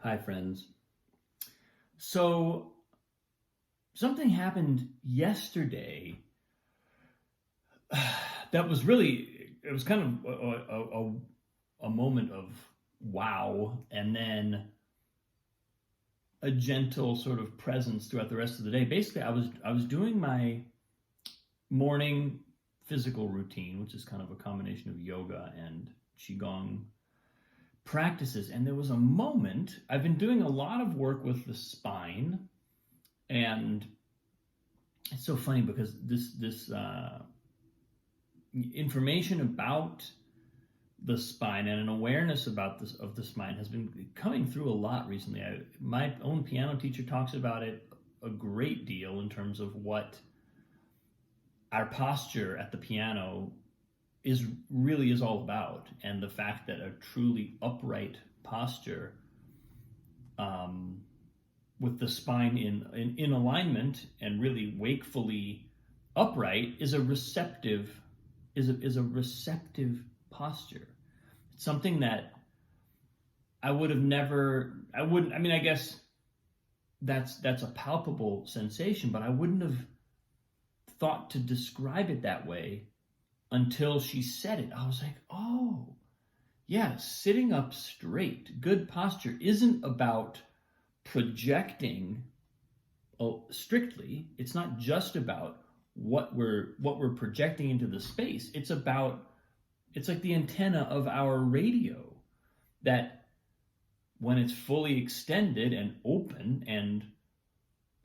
Hi, friends. So, something happened yesterday that was really, it was kind of a moment of wow, and then a gentle sort of presence throughout the rest of the day. Basically, I was doing my morning physical routine, which is kind of a combination of yoga and qigong practices, and there was a moment. I've been doing a lot of work with the spine, and it's so funny because this information about the spine and an awareness about this of the spine has been coming through a lot recently. My own piano teacher talks about it a great deal in terms of what our posture at the piano is all about, and the fact that a truly upright posture, with the spine in alignment and really wakefully upright, is a receptive posture. It's something that I would have never. I wouldn't. I mean, I guess that's a palpable sensation, but I wouldn't have thought to describe it that way until she said it. I was like, oh, yeah, sitting up straight, good posture isn't about projecting strictly. It's not just about what we're projecting into the space. It's like the antenna of our radio that when it's fully extended and open and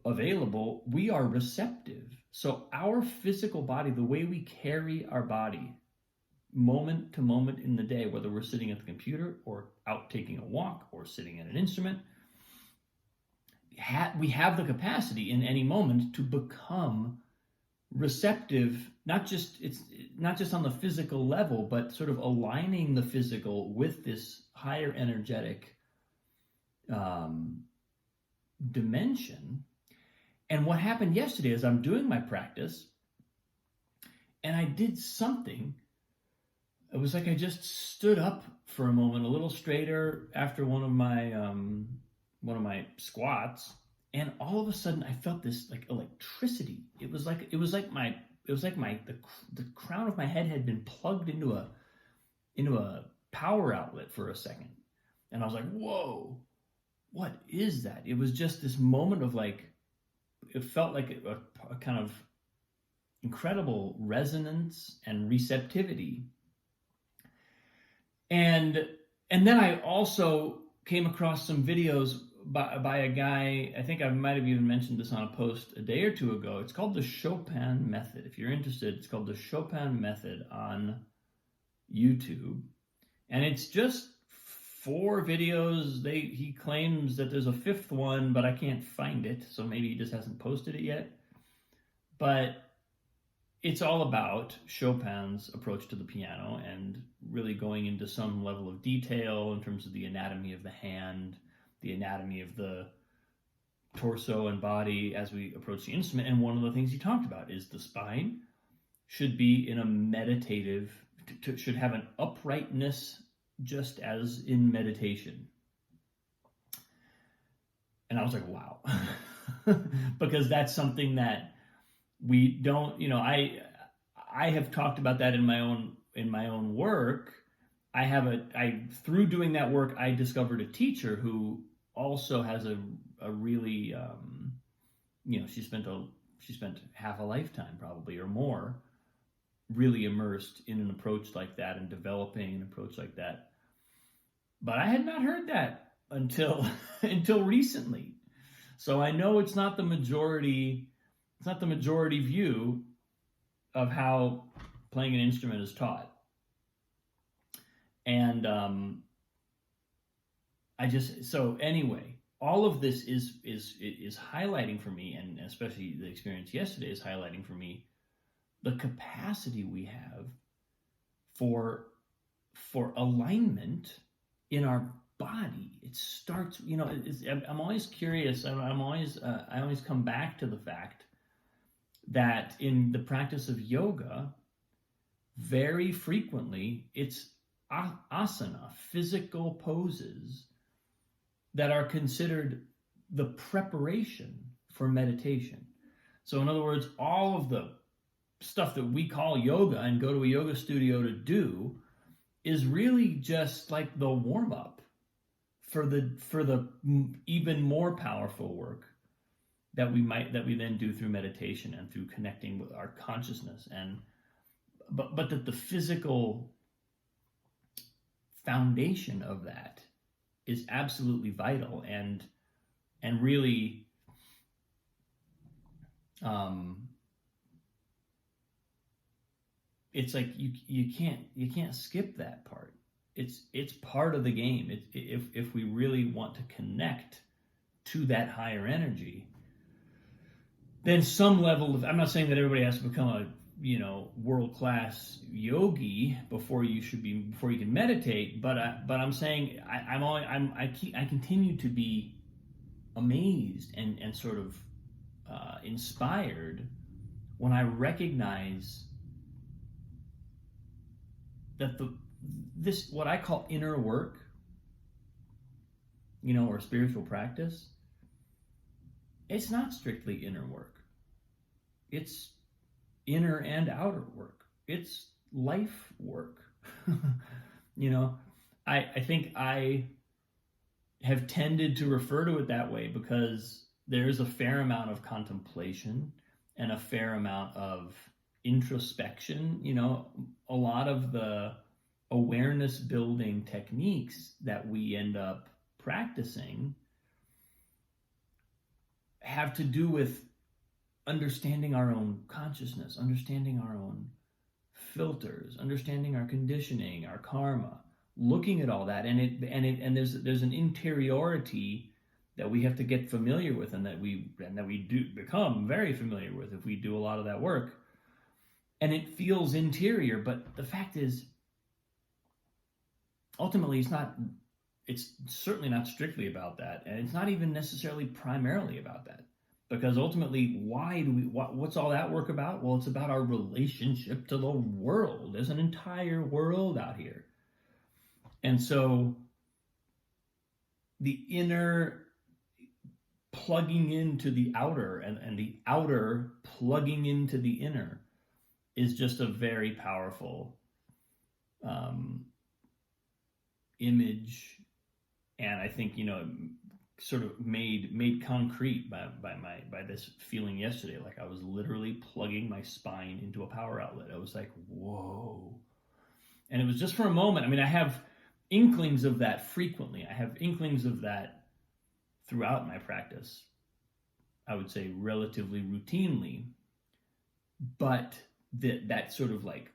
available, we are receptive. So our physical body, the way we carry our body moment to moment in the day, whether we're sitting at the computer or out taking a walk or sitting at an instrument, we have the capacity in any moment to become receptive. It's not just on the physical level, but sort of aligning the physical with this higher energetic dimension. And what happened yesterday is I'm doing my practice and I did something. It was like I just stood up for a moment, a little straighter after one of my squats, and all of a sudden I felt this like electricity. It was like the crown of my head had been plugged into a power outlet for a second, and I was like, whoa, what is that? It was just this moment of like, it felt like a kind of incredible resonance and receptivity. And then I also came across some videos by a guy. I think I might have even mentioned this on a post a day or two ago. It's called the Chopin Method. If you're interested, it's called the Chopin Method on YouTube. And it's just 4 videos. He claims that there's a 5th one, but I can't find it. So maybe he just hasn't posted it yet. But it's all about Chopin's approach to the piano and really going into some level of detail in terms of the anatomy of the hand, the anatomy of the torso and body as we approach the instrument. And one of the things he talked about is the spine should be in a meditative, should have an uprightness just as in meditation. And I was like, wow. Because that's something that we don't, I have talked about that in my own work. Through doing that work, I discovered a teacher who also has a really, she spent half a lifetime probably or more really immersed in an approach like that and developing an approach like that. But I had not heard that until recently. So I know it's not the majority view of how playing an instrument is taught. And anyway, all of this is highlighting for me, and especially the experience yesterday is highlighting for me the capacity we have for alignment in our body. It starts, I'm always curious. I always come back to the fact that in the practice of yoga, very frequently it's asana, physical poses, that are considered the preparation for meditation. So in other words, all of the stuff that we call yoga and go to a yoga studio to do is really just like the warm-up for the even more powerful work that we then do through meditation and through connecting with our consciousness. And but that the physical foundation of that is absolutely vital and really it's like you can't skip that part. It's part of the game. If we really want to connect to that higher energy, then some level of, I'm not saying that everybody has to become a world-class yogi before you can meditate, but I'm saying I continue to be amazed and sort of inspired when I recognize that this what I call inner work, or spiritual practice, it's not strictly inner work. It's inner and outer work. It's life work. I think I have tended to refer to it that way because there's a fair amount of contemplation and a fair amount of introspection. A lot of the awareness building techniques that we end up practicing have to do with understanding our own consciousness, understanding our own filters, understanding our conditioning, our karma, looking at all that, and there's an interiority that we have to get familiar with, and that we do become very familiar with if we do a lot of that work. And it feels interior, but the fact is, ultimately, it's certainly not strictly about that, and it's not even necessarily primarily about that. Because ultimately, what's all that work about? Well, it's about our relationship to the world. There's an entire world out here. And so the inner plugging into the outer and the outer plugging into the inner is just a very powerful image. And I think, sort of made concrete by this feeling yesterday. Like I was literally plugging my spine into a power outlet. I was like, whoa. And it was just for a moment. I mean, I have inklings of that frequently. I have inklings of that throughout my practice, I would say relatively routinely. But that sort of like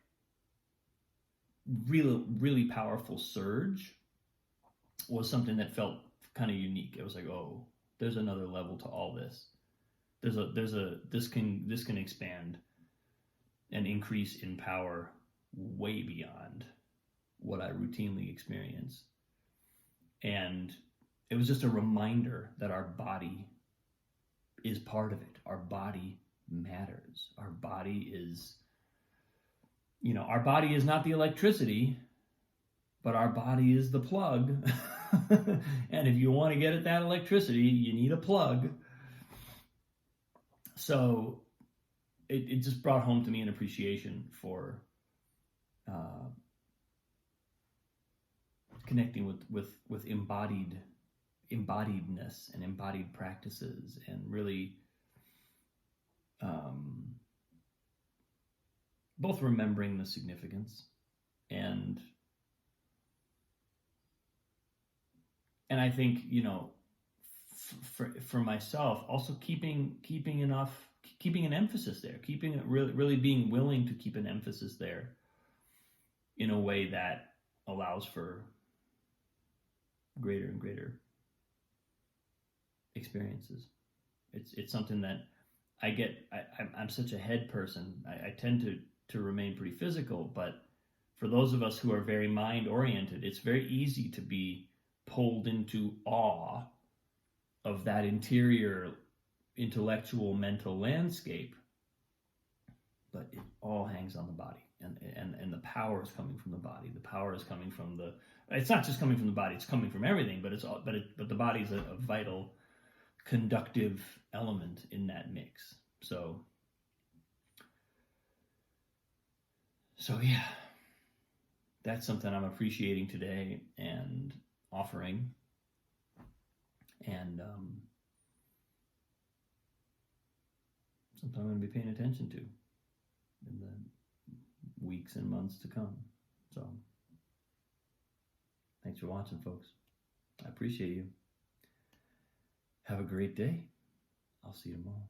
really powerful surge was something that felt kind of unique. It was like, oh, there's another level to all this. This can expand and increase in power way beyond what I routinely experience. And it was just a reminder that our body is part of it. Our body matters. Our body is not the electricity, but our body is the plug. And if you want to get at that electricity, you need a plug. So it just brought home to me an appreciation for connecting with embodiedness and embodied practices, and really both remembering the significance and I think, for myself, also keeping an emphasis there, keeping it really being willing to keep an emphasis there in a way that allows for greater and greater experiences. It's something that I'm such a head person. I tend to remain pretty physical, but for those of us who are very mind oriented, it's very easy to be pulled into awe of that interior intellectual mental landscape. But it all hangs on the body, and the power is coming from the body. The power is coming from the It's not just coming from the body; it's coming from everything. But the body is a vital, conductive element in that mix. So yeah, that's something I'm appreciating today and offering, and something I'm going to be paying attention to in the weeks and months to come. So thanks for watching, folks. I appreciate you. Have a great day. I'll see you tomorrow.